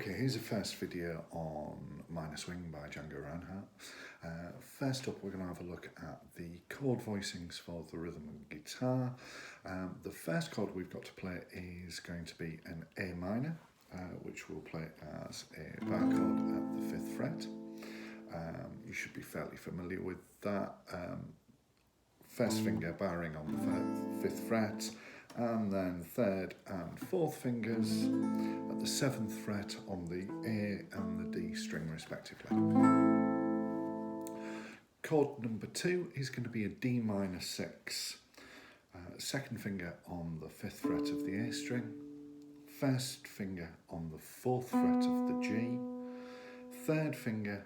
Okay, here's a first video on Minor Swing by Django Reinhardt. First up, we're going to have a look at the chord voicings for the rhythm and guitar. The first chord we've got to play is going to be an A minor, which we'll play as a bar chord at the 5th fret. You should be fairly familiar with that. First finger barring on the 5th fret, and then 3rd and 4th fingers at the 7th fret on the A and the D string respectively. Chord number 2 is going to be a D minor 6. Second finger on the 5th fret of the A string, first finger on the 4th fret of the G, third finger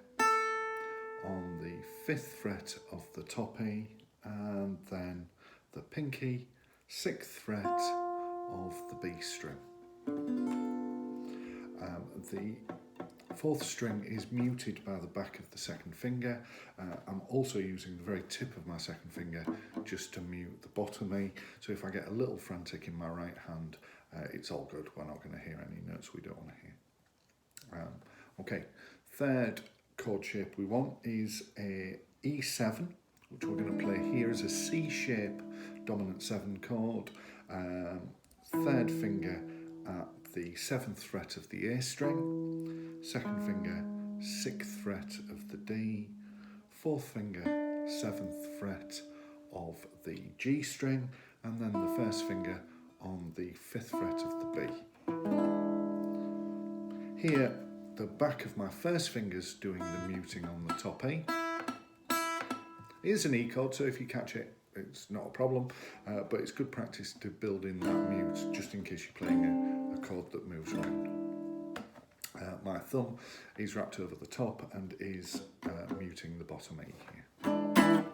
on the 5th fret of the top E, and then the pinky, 6th fret of the B string. The 4th string is muted by the back of the 2nd finger. I'm also using the very tip of my 2nd finger just to mute the bottom E. So if I get a little frantic in my right hand, it's all good. We're not going to hear any notes we don't want to hear. Okay, third chord shape we want is a E7, which we're going to play here as a C shape dominant 7 chord. Third finger at the 7th fret of the A string, second finger 6th fret of the D, 4th finger 7th fret of the G string, and then the first finger on the 5th fret of the B. Here, the back of my first finger's doing the muting on the top E. It is an E chord, so if you catch it, it's not a problem, but it's good practice to build in that mute just in case you're playing a chord that moves around. My thumb is wrapped over the top and is muting the bottom E here.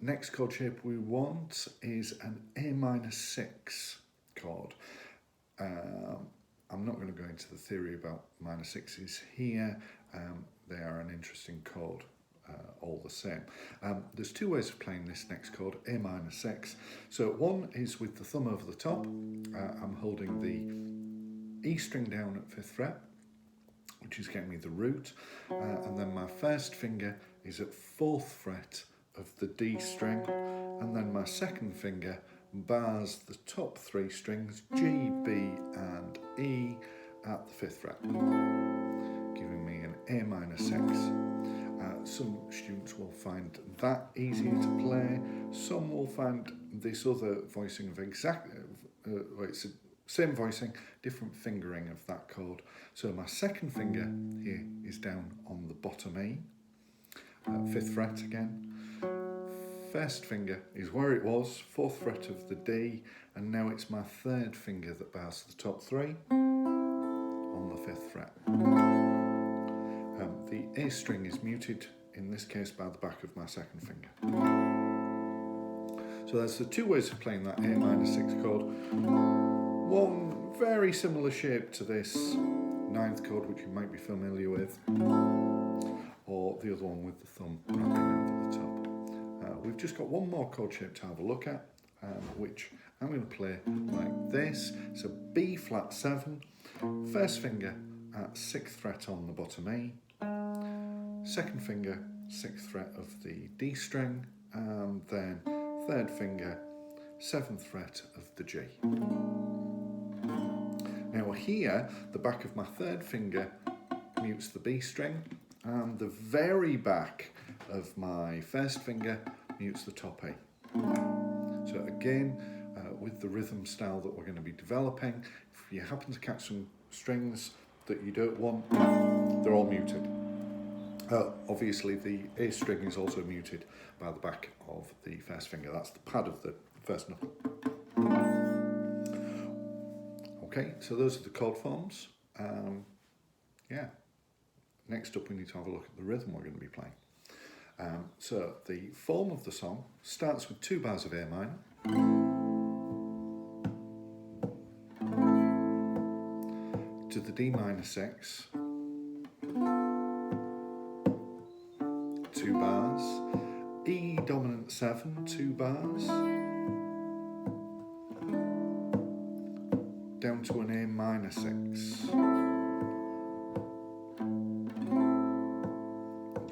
Next chord shape we want is an A minor 6 chord. I'm not going to go into the theory about minor 6s here. They are an interesting chord. All the same. There's two ways of playing this next chord, A minor 6. So one is with the thumb over the top. I'm holding the E string down at 5th fret, which is getting me the root, and then my first finger is at 4th fret of the D string, and then my second finger bars the top 3 strings, G, B and E, at the 5th fret, giving me an A minor 6. Some students will find that easier to play. Some will find this other voicing of it's the same voicing, different fingering of that chord. So my second finger here is down on the bottom E, 5th fret again. First finger is where it was, 4th fret of the D, and now it's my third finger that bars the top 3 on the 5th fret. The A string is muted, in this case by the back of my second finger. So that's the two ways of playing that A minor 6 chord. One very similar shape to this 9th chord, which you might be familiar with, or the other one with the thumb wrapping over the top. We've just got one more chord shape to have a look at, which I'm going to play like this. It's a B flat 7, first finger at 6th fret on the bottom E, second finger 6th fret of the D string, and then third finger 7th fret of the G. Now here, the back of my third finger mutes the B string, and the very back of my first finger mutes the top E. So again, with the rhythm style that we're going to be developing, if you happen to catch some strings that you don't want, they're all muted. Obviously the A string is also muted by the back of the first finger. That's the pad of the first knuckle. Okay, so those are the chord forms. Yeah. Next up we need to have a look at the rhythm we're going to be playing. So the form of the song starts with 2 bars of A minor. To the D minor 6. 2 bars, E dominant 7, 2 bars, down to an A minor 6,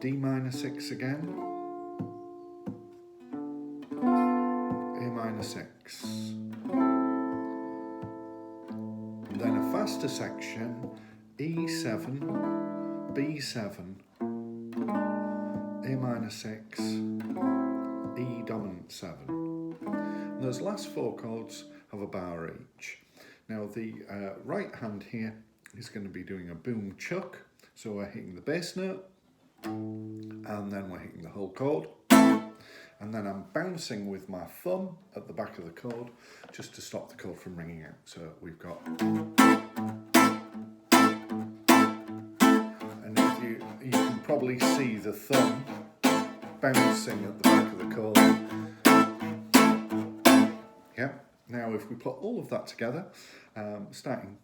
D minor 6 again, A minor 6, and then a faster section, E7, B7, A minor 6, E dominant 7. And those last four chords have a bar each. Now the right hand here is going to be doing a boom chuck, so we're hitting the bass note, and then we're hitting the whole chord, and then I'm bouncing with my thumb at the back of the chord just to stop the chord from ringing out. So we've got, and if you can probably see the thumb bouncing at the back of the chord. Yeah. Now if we put all of that together, starting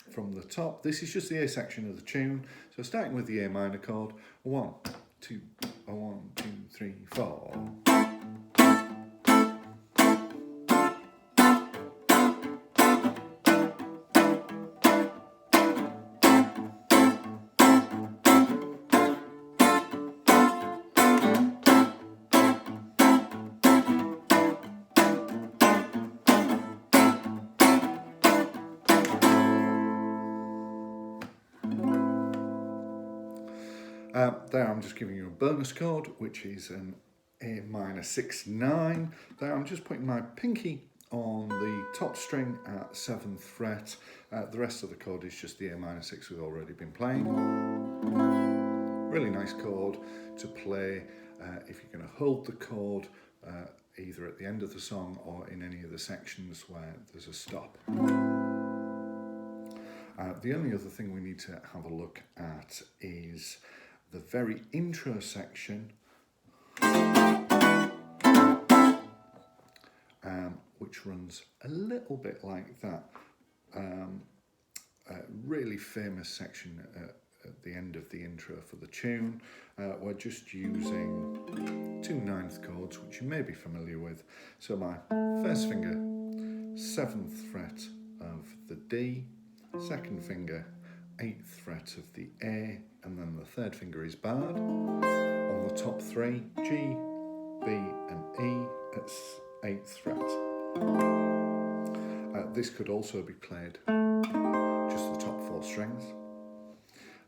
from the top, this is just the A section of the tune. So starting with the A minor chord, 1, 2, 1, 2, 3, 4. There I'm just giving you a bonus chord, which is an A minor 6, 9. There I'm just putting my pinky on the top string at 7th fret. The rest of the chord is just the A minor 6 we've already been playing. Really nice chord to play if you're going to hold the chord either at the end of the song or in any of the sections where there's a stop. The only other thing we need to have a look at is the very intro section, which runs a little bit like that. A really famous section at the end of the intro for the tune. We're just using 2 9th chords, which you may be familiar with. So my first finger, 7th fret of the D, second finger, 8th fret of the A, and then the third finger is barred. On the top 3, G, B and E at 8th fret. This could also be played just the top 4 strings.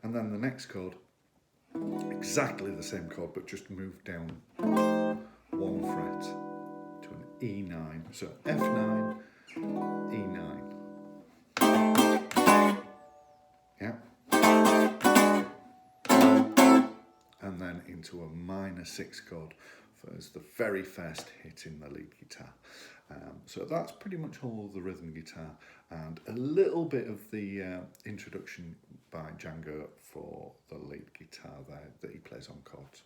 And then the next chord, exactly the same chord but just moved down 1 fret to an E9. So F9, E9. Yeah. And then into a minor 6 chord as the very first hit in the lead guitar. So that's pretty much all of the rhythm guitar and a little bit of the introduction by Django for the lead guitar there that he plays on chords.